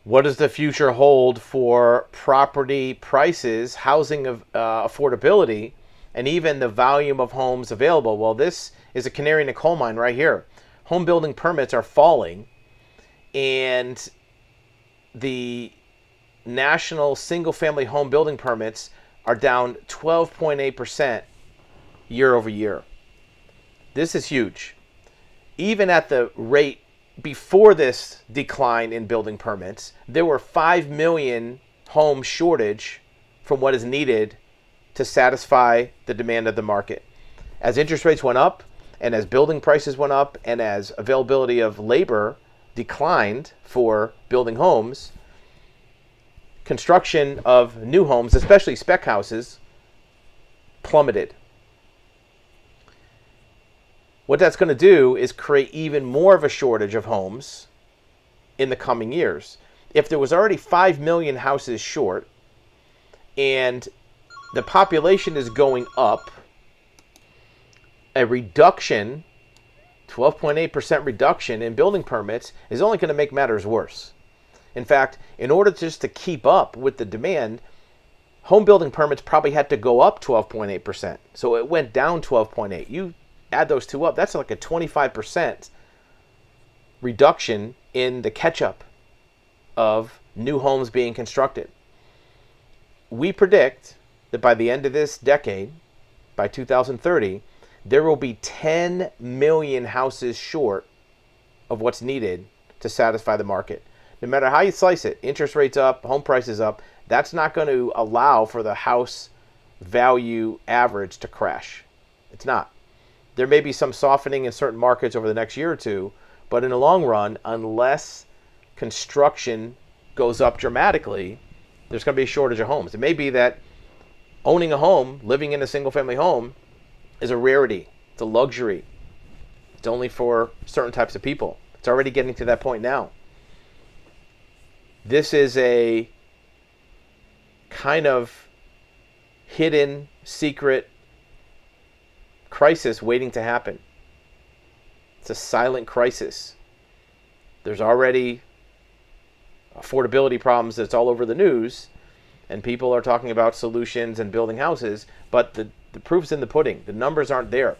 What does the future hold for property prices, housing affordability, and even the volume of homes available? Well, this is a canary in the coal mine right here. Home building permits are falling, and the national single-family home building permits are down 12.8% year over year. This is huge. Even at the rate before this decline in building permits, there were 5 million home shortage from what is needed to satisfy the demand of the market. As interest rates went up, and as building prices went up, and as availability of labor declined for building homes, construction of new homes, especially spec houses, plummeted. What that's going to do is create even more of a shortage of homes in the coming years. If there was already 5 million houses short and the population is going up, a reduction, 12.8% reduction in building permits is only going to make matters worse. In fact, in order just to keep up with the demand, home building permits probably had to go up 12.8%. So it went down 12.8. You add those two up, that's like a 25% reduction in the catch-up of new homes being constructed. We predict that by the end of this decade, by 2030, there will be 10 million houses short of what's needed to satisfy the market. No matter how you slice it, interest rates up, home prices up, that's not going to allow for the house value average to crash. It's not. There may be some softening in certain markets over the next year or two, but in the long run, unless construction goes up dramatically, there's going to be a shortage of homes. It may be that owning a home, living in a single-family home, is a rarity. It's a luxury. It's only for certain types of people. It's already getting to that point now. This is a kind of hidden, secret crisis waiting to happen. It's a silent crisis. There's already affordability problems that's all over the news, and people are talking about solutions and building houses, but the proof's in the pudding. The numbers aren't there.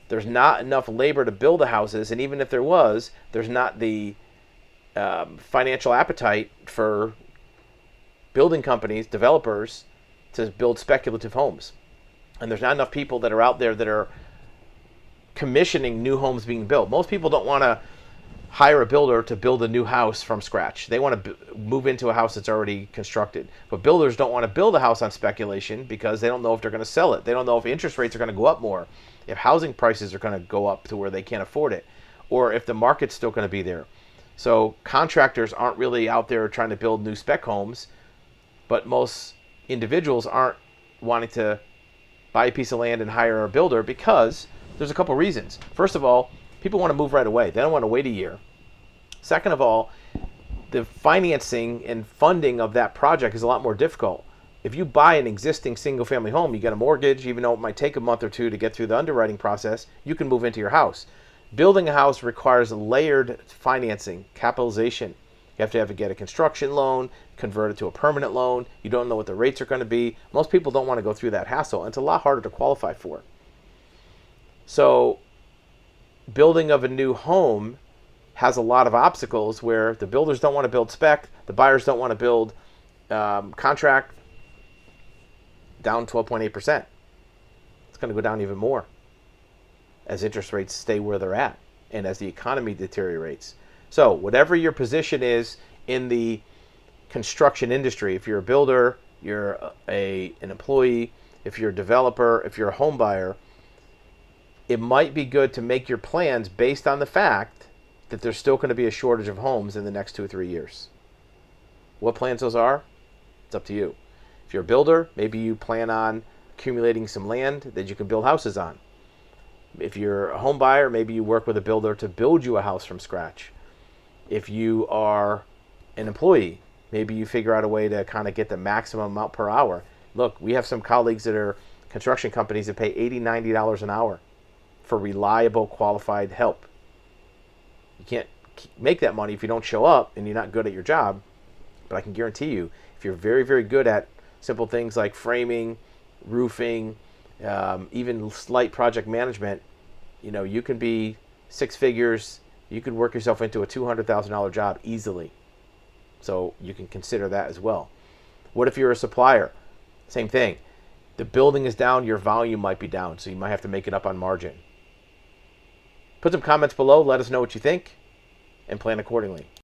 There's not enough labor to build the houses, and even if there was, there's not the financial appetite for building companies, developers, to build speculative homes. And there's not enough people that are out there that are commissioning new homes being built. Most people don't want to hire a builder to build a new house from scratch. They want to move into a house that's already constructed. But builders don't want to build a house on speculation because they don't know if they're going to sell it. They don't know if interest rates are going to go up more, if housing prices are going to go up to where they can't afford it, or if the market's still going to be there. So contractors aren't really out there trying to build new spec homes, but most individuals aren't wanting to buy a piece of land and hire a builder because there's a couple reasons. First of all, people want to move right away. They don't want to wait a year. Second of all, the financing and funding of that project is a lot more difficult. If you buy an existing single-family home, you get a mortgage, even though it might take a month or two to get through the underwriting process, you can move into your house. Building a house requires layered financing, capitalization. You have to get a construction loan, convert it to a permanent loan. You don't know what the rates are going to be. Most people don't want to go through that hassle. And it's a lot harder to qualify for. So building of a new home has a lot of obstacles where the builders don't want to build spec, the buyers don't want to build contract, down 12.8%. It's going to go down even more as interest rates stay where they're at and as the economy deteriorates. So whatever your position is in the construction industry, if you're a builder, you're an employee, if you're a developer, if you're a home buyer, it might be good to make your plans based on the fact that there's still going to be a shortage of homes in the next 2 or 3 years. What plans those are, it's up to you. If you're a builder, maybe you plan on accumulating some land that you can build houses on. If you're a home buyer, maybe you work with a builder to build you a house from scratch. If you are an employee, maybe you figure out a way to kind of get the maximum amount per hour. Look, we have some colleagues that are construction companies that pay $80, $90 an hour for reliable, qualified help. You can't make that money if you don't show up and you're not good at your job. But I can guarantee you, if you're very, very good at simple things like framing, roofing, even slight project management, you can be six figures. You could work yourself into a $200,000 job easily. So you can consider that as well. What if you're a supplier? Same thing. The building is down, your volume might be down, so you might have to make it up on margin. Put some comments below, let us know what you think, and plan accordingly.